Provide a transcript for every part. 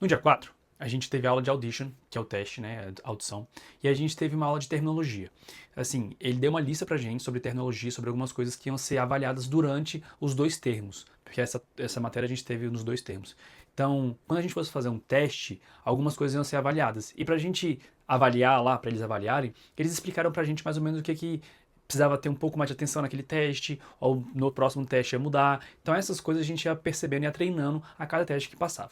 No dia 4, a gente teve aula de audition, que é o teste, né, a audição, e a gente teve uma aula de terminologia. Assim, ele deu uma lista pra gente sobre terminologia, sobre algumas coisas que iam ser avaliadas durante os dois termos, porque essa matéria a gente teve nos dois termos. Então, quando a gente fosse fazer um teste, algumas coisas iam ser avaliadas. E pra gente avaliar lá, pra eles avaliarem, eles explicaram pra gente mais ou menos o que precisava ter um pouco mais de atenção naquele teste, ou no próximo teste ia mudar. Então essas coisas a gente ia percebendo e ia treinando a cada teste que passava.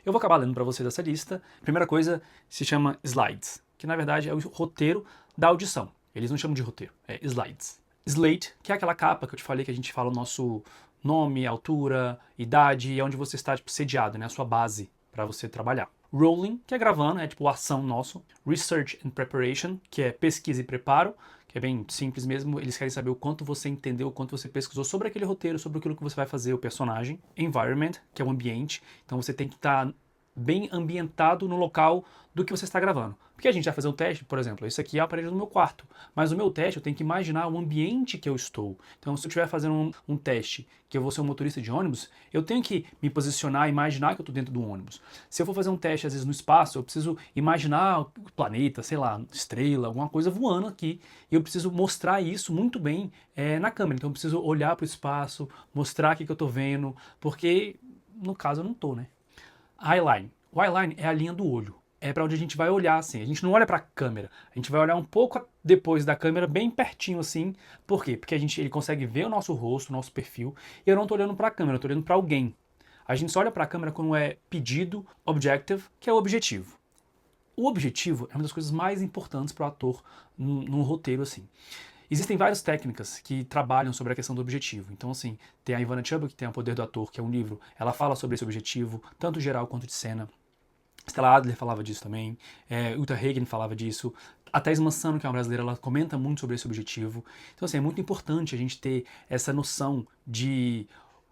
Eu vou acabar lendo para vocês essa lista. A primeira coisa se chama slides, que na verdade é o roteiro da audição. Eles não chamam de roteiro, é slides. Slate, que é aquela capa que eu te falei que a gente fala o nosso nome, altura, idade e onde você está tipo, sediado, né, a sua base para você trabalhar. Rolling, que é gravando, é tipo ação nosso. Research and Preparation, que é pesquisa e preparo, que é bem simples mesmo. Eles querem saber o quanto você entendeu, o quanto você pesquisou sobre aquele roteiro, sobre aquilo que você vai fazer, o personagem. Environment, que é o ambiente. Então você tem que estar bem ambientado no local do que você está gravando. Porque a gente vai fazer um teste, por exemplo, isso aqui é a parede do meu quarto, mas o meu teste eu tenho que imaginar o ambiente que eu estou. Então, se eu estiver fazendo um teste que eu vou ser um motorista de ônibus, eu tenho que me posicionar, imaginar que eu estou dentro do ônibus. Se eu for fazer um teste, às vezes, no espaço, eu preciso imaginar o planeta, sei lá, estrela, alguma coisa voando aqui, e eu preciso mostrar isso muito bem na câmera. Então, eu preciso olhar para o espaço, mostrar o que eu estou vendo, porque, no caso, eu não estou, né? Eyeline. O eyeline é a linha do olho. É para onde a gente vai olhar assim. A gente não olha para a câmera. A gente vai olhar um pouco depois da câmera, bem pertinho assim. Por quê? Porque ele consegue ver o nosso rosto, o nosso perfil. E eu não estou olhando para a câmera, eu estou olhando para alguém. A gente só olha para a câmera quando é pedido, objective, que é o objetivo. O objetivo é uma das coisas mais importantes para o ator num roteiro assim. Existem várias técnicas que trabalham sobre a questão do objetivo. Então, assim, tem a Ivana Chubbuck, que tem O Poder do Ator, que é um livro. Ela fala sobre esse objetivo, tanto geral quanto de cena. Stella Adler falava disso também. Uta Hagen falava disso. A Thais Mansano, que é uma brasileira, ela comenta muito sobre esse objetivo. Então, assim, é muito importante a gente ter essa noção de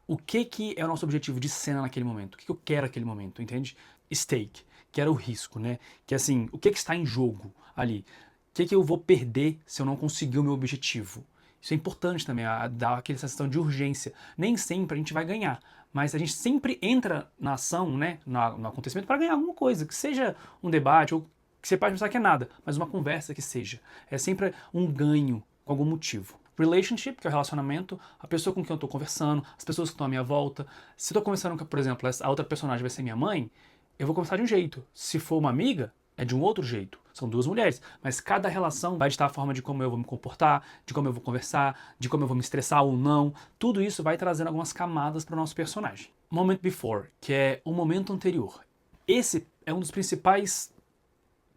o que é o nosso objetivo de cena naquele momento. O que eu quero naquele momento, entende? Stake, que era o risco, né? Que, assim, o que está em jogo ali? O que eu vou perder se eu não conseguir o meu objetivo? Isso é importante também, dar aquela sensação de urgência. Nem sempre a gente vai ganhar, mas a gente sempre entra na ação, né, no acontecimento, para ganhar alguma coisa, que seja um debate, ou que você pode pensar que é nada, mas uma conversa que seja. É sempre um ganho com algum motivo. Relationship, que é o relacionamento, a pessoa com quem eu estou conversando, as pessoas que estão à minha volta. Se eu estou conversando com, por exemplo, a outra personagem vai ser minha mãe, eu vou conversar de um jeito. Se for uma amiga, é de um outro jeito. São duas mulheres, mas cada relação vai ditar a forma de como eu vou me comportar, de como eu vou conversar, de como eu vou me estressar ou não. Tudo isso vai trazendo algumas camadas para o nosso personagem. Moment before, que é o momento anterior. Esse é um dos principais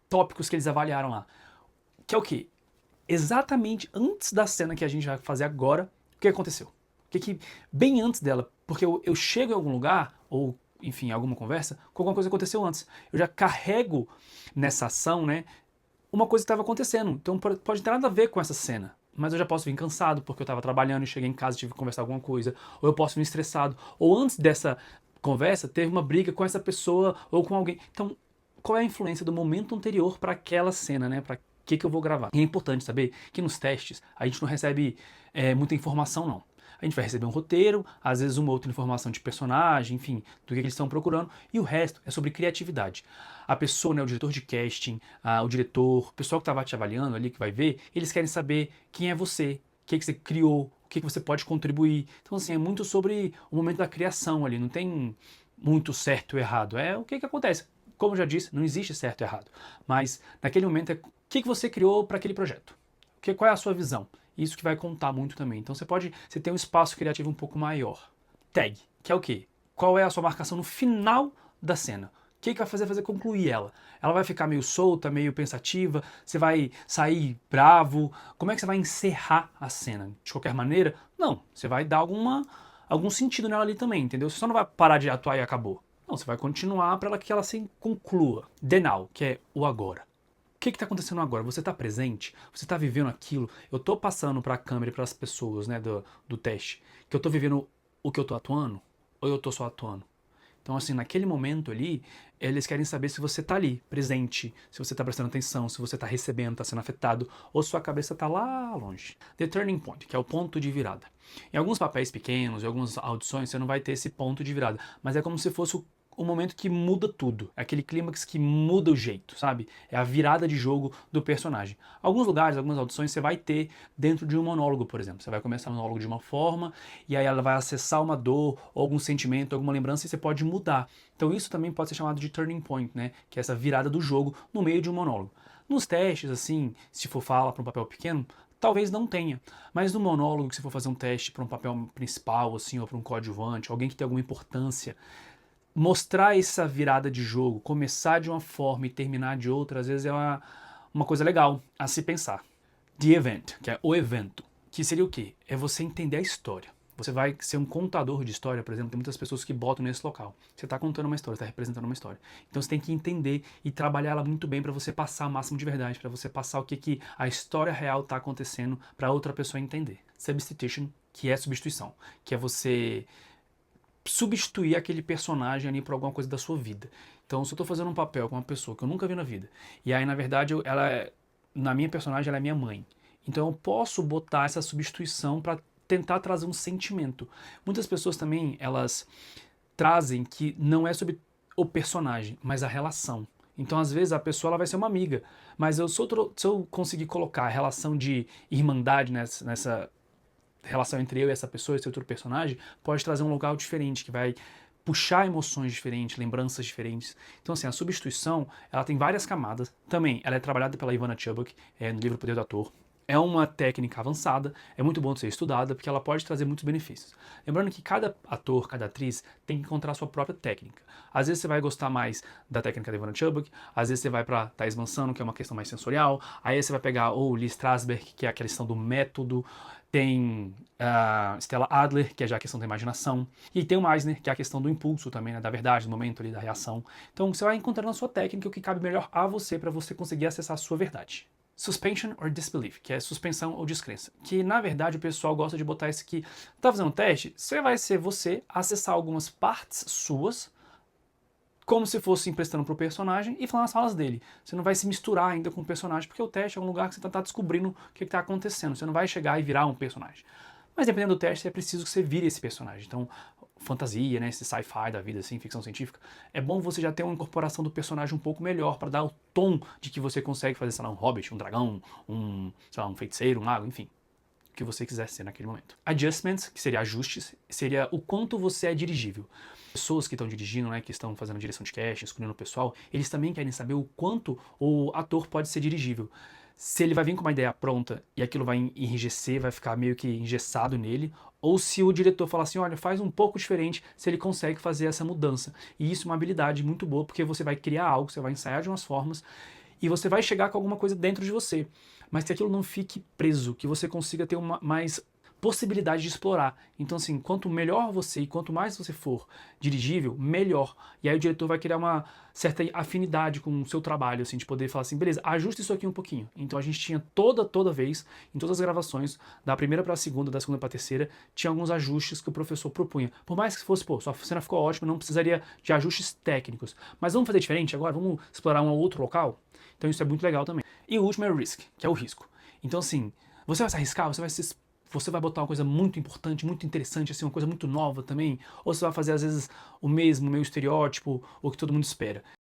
tópicos que eles avaliaram lá. Que é o quê? Exatamente antes da cena que a gente vai fazer agora, o que aconteceu? Bem antes dela, porque eu chego em algum lugar, ou enfim, alguma conversa, com alguma coisa que aconteceu antes. Eu já carrego nessa ação, né, uma coisa que estava acontecendo. Então pode não ter nada a ver com essa cena. Mas eu já posso vir cansado porque eu estava trabalhando e cheguei em casa e tive que conversar alguma coisa. Ou eu posso vir estressado. Ou antes dessa conversa, teve uma briga com essa pessoa ou com alguém. Então, qual é a influência do momento anterior para aquela cena, né? Para que eu vou gravar? E é importante saber que nos testes a gente não recebe muita informação, não. A gente vai receber um roteiro, às vezes uma outra informação de personagem, enfim, do que eles estão procurando, e o resto é sobre criatividade. A pessoa, né, o diretor de casting, o diretor, o pessoal que estava te avaliando ali, que vai ver, eles querem saber quem é você, o que você criou, o que você pode contribuir. Então, assim, é muito sobre o momento da criação ali, não tem muito certo ou errado, é o que acontece. Como eu já disse, não existe certo e errado, mas naquele momento é o que você criou para aquele projeto, qual é a sua visão. Isso que vai contar muito também. Então você tem um espaço criativo um pouco maior. Tag, que é o quê? Qual é a sua marcação no final da cena? O que vai fazer concluir ela? Ela vai ficar meio solta, meio pensativa? Você vai sair bravo? Como é que você vai encerrar a cena? De qualquer maneira? Não, você vai dar algum sentido nela ali também, entendeu? Você só não vai parar de atuar e acabou. Não, você vai continuar para que ela se conclua. The now, que é o agora. O que está acontecendo agora? Você está presente? Você está vivendo aquilo? Eu estou passando para a câmera e para as pessoas, né, do teste, que eu estou vivendo o que eu estou atuando? Ou eu estou só atuando? Então, assim, naquele momento ali, eles querem saber se você está ali, presente, se você está prestando atenção, se você está recebendo, está sendo afetado, ou se sua cabeça está lá longe. The turning point, que é o ponto de virada. Em alguns papéis pequenos, em algumas audições, você não vai ter esse ponto de virada, mas é como se fosse o momento que muda tudo. É aquele clímax que muda o jeito, sabe? É a virada de jogo do personagem. Alguns lugares, algumas audições você vai ter dentro de um monólogo, por exemplo. Você vai começar o monólogo de uma forma e aí ela vai acessar uma dor, ou algum sentimento, alguma lembrança e você pode mudar. Então isso também pode ser chamado de turning point, né? Que é essa virada do jogo no meio de um monólogo. Nos testes, assim, se for falar para um papel pequeno, talvez não tenha. Mas no monólogo, que se for fazer um teste para um papel principal, assim, ou para um coadjuvante, alguém que tem alguma importância, mostrar essa virada de jogo, começar de uma forma e terminar de outra, às vezes é uma coisa legal a se pensar. The Event, que é o evento, que seria o quê? É você entender a história. Você vai ser um contador de história, por exemplo, tem muitas pessoas que botam nesse local. Você está contando uma história, está representando uma história. Então você tem que entender e trabalhar ela muito bem para você passar o máximo de verdade, para você passar o que a história real está acontecendo para outra pessoa entender. Substitution, que é substituição, que é você substituir aquele personagem ali por alguma coisa da sua vida. Então, se eu tô fazendo um papel com uma pessoa que eu nunca vi na vida, e aí, na verdade, na minha personagem, ela é minha mãe. Então, eu posso botar essa substituição para tentar trazer um sentimento. Muitas pessoas também, elas trazem que não é sobre o personagem, mas a relação. Então, às vezes, a pessoa ela vai ser uma amiga, mas se eu conseguir colocar a relação de irmandade nessa relação entre eu e essa pessoa, esse outro personagem, pode trazer um lugar diferente, que vai puxar emoções diferentes, lembranças diferentes. Então, assim, a substituição, ela tem várias camadas. Também, ela é trabalhada pela Ivana Chubbuck, no livro Poder do Ator. É uma técnica avançada, é muito bom de ser estudada, porque ela pode trazer muitos benefícios. Lembrando que cada ator, cada atriz tem que encontrar a sua própria técnica. Às vezes você vai gostar mais da técnica da Ivana Chubbuck, às vezes você vai para Thais Mansano, que é uma questão mais sensorial, aí você vai pegar o Lee Strasberg, que é a questão do método, tem a Stella Adler, que é já a questão da imaginação, e tem o Meisner, que é a questão do impulso também, né, da verdade, do momento ali, da reação. Então você vai encontrando a sua técnica, o que cabe melhor a você, para você conseguir acessar a sua verdade. Suspension or disbelief, que é suspensão ou descrença. Que, na verdade, o pessoal gosta de botar isso aqui. Tá fazendo um teste? Vai ser você acessar algumas partes suas, como se fosse emprestando pro personagem e falando as falas dele. Você não vai se misturar ainda com o personagem, porque o teste é um lugar que você tá descobrindo o que tá acontecendo. Você não vai chegar e virar um personagem. Mas dependendo do teste, é preciso que você vire esse personagem. Então, fantasia, né, esse sci-fi da vida, assim, ficção científica, é bom você já ter uma incorporação do personagem um pouco melhor, para dar o tom de que você consegue fazer, sei lá, um hobbit, um dragão, sei lá, um feiticeiro, um mago, enfim, o que você quiser ser naquele momento. Adjustments, que seria ajustes, seria o quanto você é dirigível. Pessoas que estão dirigindo, né, que estão fazendo direção de casting, escolhendo o pessoal, eles também querem saber o quanto o ator pode ser dirigível. Se ele vai vir com uma ideia pronta e aquilo vai enrijecer, vai ficar meio que engessado nele, ou se o diretor falar assim, olha, faz um pouco diferente, se ele consegue fazer essa mudança. E isso é uma habilidade muito boa, porque você vai criar algo, você vai ensaiar de umas formas, e você vai chegar com alguma coisa dentro de você. Mas que aquilo não fique preso, que você consiga ter mais possibilidade de explorar. Então, assim, quanto melhor você e quanto mais você for dirigível, melhor. E aí o diretor vai criar uma certa afinidade com o seu trabalho, assim, de poder falar assim, beleza, ajusta isso aqui um pouquinho. Então a gente tinha toda vez, em todas as gravações, da primeira para a segunda, da segunda para a terceira, tinha alguns ajustes que o professor propunha. Por mais que fosse, pô, sua cena ficou ótima, não precisaria de ajustes técnicos. Mas vamos fazer diferente agora? Vamos explorar um outro local? Então isso é muito legal também. E o último é o risk, que é o risco. Então, assim, você vai se arriscar, você vai botar uma coisa muito importante, muito interessante, assim, uma coisa muito nova também, ou você vai fazer, às vezes, o mesmo, meio estereótipo, o que todo mundo espera.